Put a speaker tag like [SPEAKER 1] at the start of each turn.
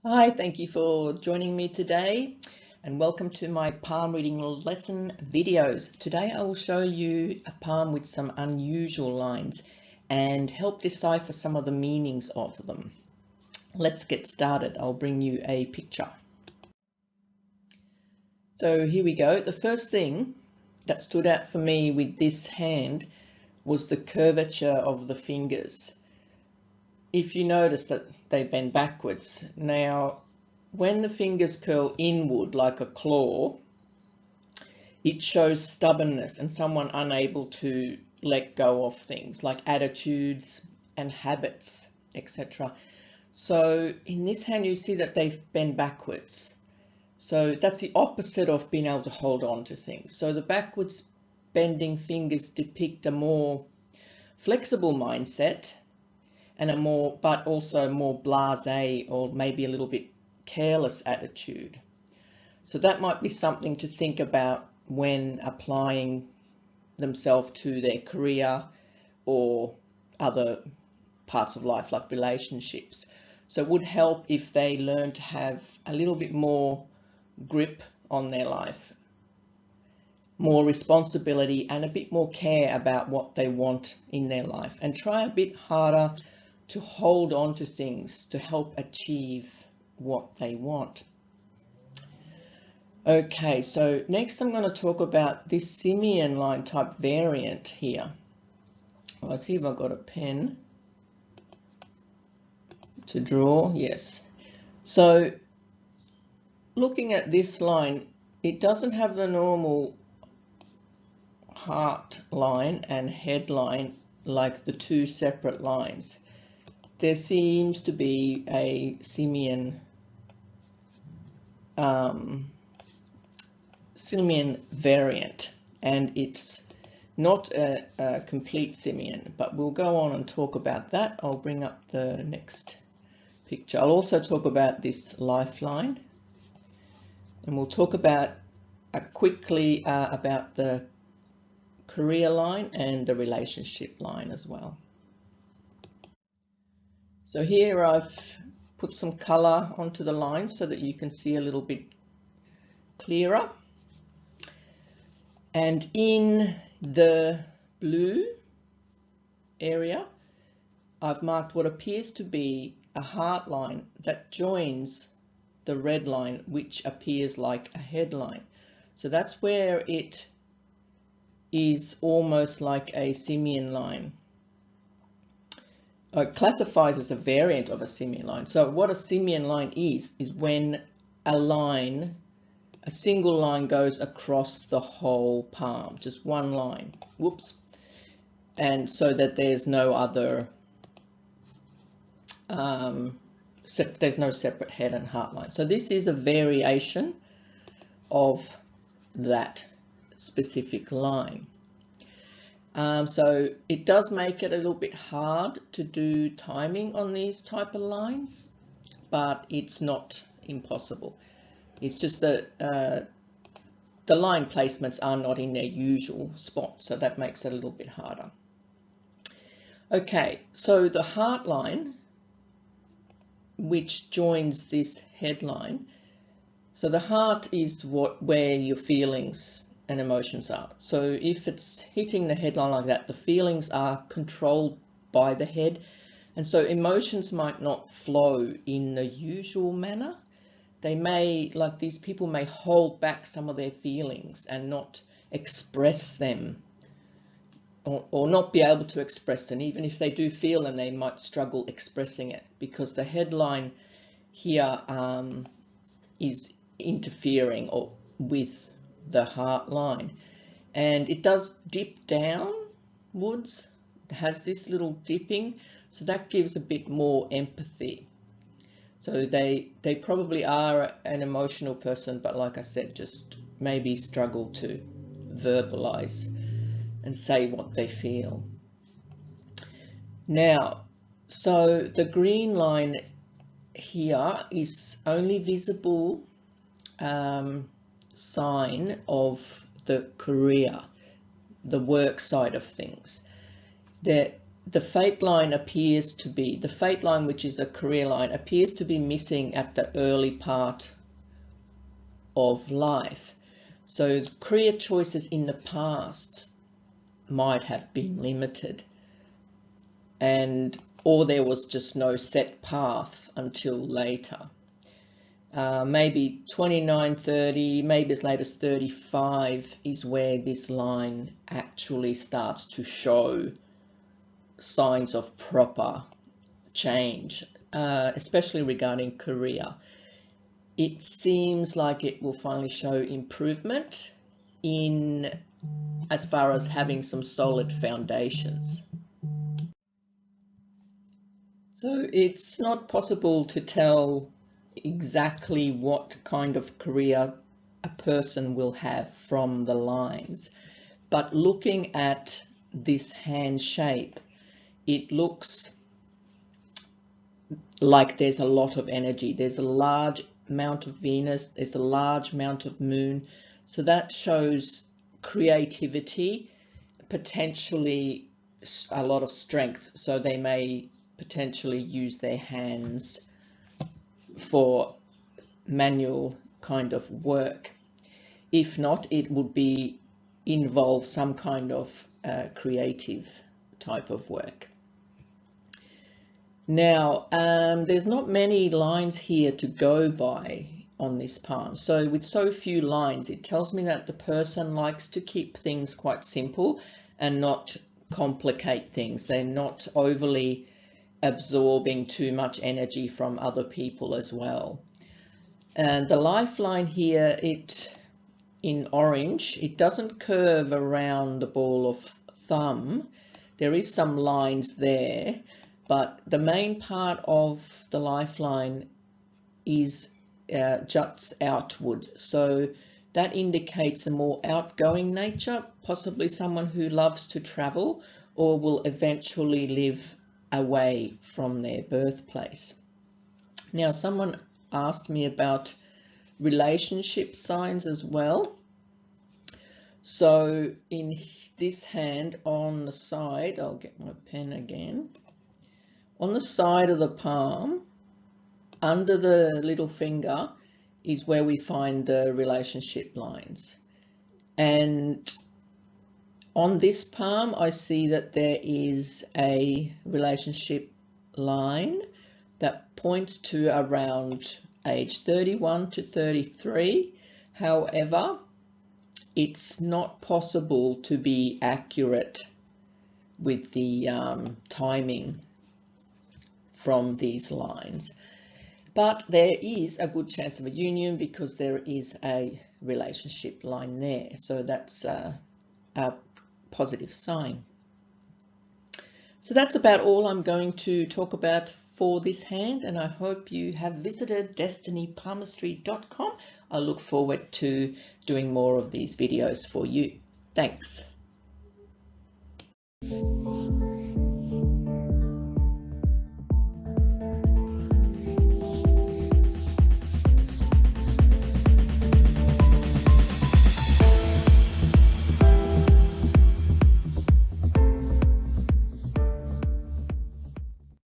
[SPEAKER 1] Hi, thank you for joining me today and welcome to my palm reading lesson videos. Today I will show you a palm with some unusual lines and help decipher some of the meanings of them. Let's get started. I'll bring you a picture. So here we go. The first thing that stood out for me with this hand was the curvature of the fingers. If you notice that they bend backwards. Now, when the fingers curl inward like a claw, it shows stubbornness and someone unable to let go of things like attitudes and habits, etc. So in this hand, you see that they've bent backwards. So that's the opposite of being able to hold on to things. So the backwards bending fingers depict a more flexible mindset and but also more blasé or maybe a little bit careless attitude. So that might be something to think about when applying themselves to their career or other parts of life like relationships. So it would help if they learn to have a little bit more grip on their life, more responsibility and a bit more care about what they want in their life, and try a bit harder to hold on to things to help achieve what they want. Okay, so next I'm going to talk about this Simian line type variant here. Let's see if I've got a pen to draw. Yes. So looking at this line, it doesn't have the normal heart line and head line like the two separate lines. There seems to be a Simian variant, and it's not a complete Simian, but we'll go on and talk about that. I'll bring up the next picture. I'll also talk about this lifeline, and we'll talk about quickly about the career line and the relationship line as well. So here I've put some color onto the lines so that you can see a little bit clearer. And in the blue area, I've marked what appears to be a heart line that joins the red line, which appears like a headline. So that's where it is almost like a Simian line. It classifies as a variant of a Simian line. So what a Simian line is when a single line goes across the whole palm, just one line. Whoops. And so that there's no other, there's no separate head and heart line. So this is a variation of that specific line. So it does make it a little bit hard to do timing on these type of lines, but it's not impossible. It's just that the line placements are not in their usual spot, so that makes it a little bit harder. Okay, so the heart line, which joins this headline, so the heart is where your feelings and emotions are. So if it's hitting the headline like that, the feelings are controlled by the head, and so emotions might not flow in the usual manner. They may, like these people may hold back some of their feelings and not express them, or not be able to express them. Even if they do feel them, they might struggle expressing it because the headline here is interfering with the heart line, and it does dip downwards. It has this little dipping, so that gives a bit more empathy. So they probably are an emotional person, but like I said, just maybe struggle to verbalize and say what they feel. Now, so the green line here is only visible sign of the career, the work side of things. the fate line appears to be, the fate line, which is a career line, appears to be missing at the early part of life. So career choices in the past might have been limited, or there was just no set path until later. Maybe 29, 30, maybe as late as 35 is where this line actually starts to show signs of proper change, especially regarding career. It seems like it will finally show improvement in as far as having some solid foundations. So it's not possible to tell exactly what kind of career a person will have from the lines, but looking at this hand shape, it looks like there's a lot of energy. There's a large amount of Venus, there's a large amount of Moon, so that shows creativity, potentially a lot of strength, so they may potentially use their hands for manual kind of work. If not, it would involve some kind of creative type of work. Now, there's not many lines here to go by on this palm. So with so few lines, it tells me that the person likes to keep things quite simple and not complicate things. They're not overly absorbing too much energy from other people as well. And the lifeline here, in orange, it doesn't curve around the ball of thumb. There is some lines there, but the main part of the lifeline is juts outward. So that indicates a more outgoing nature, possibly someone who loves to travel or will eventually live away from their birthplace. Now, someone asked me about relationship signs as well. So in this hand on the side, I'll get my pen again. On the side of the palm, under the little finger, is where we find the relationship lines. And on this palm, I see that there is a relationship line that points to around age 31 to 33. However, it's not possible to be accurate with the timing from these lines. But there is a good chance of a union because there is a relationship line there. So that's a positive sign. So that's about all I'm going to talk about for this hand, and I hope you have visited destinypalmistry.com. I look forward to doing more of these videos for you. Thanks.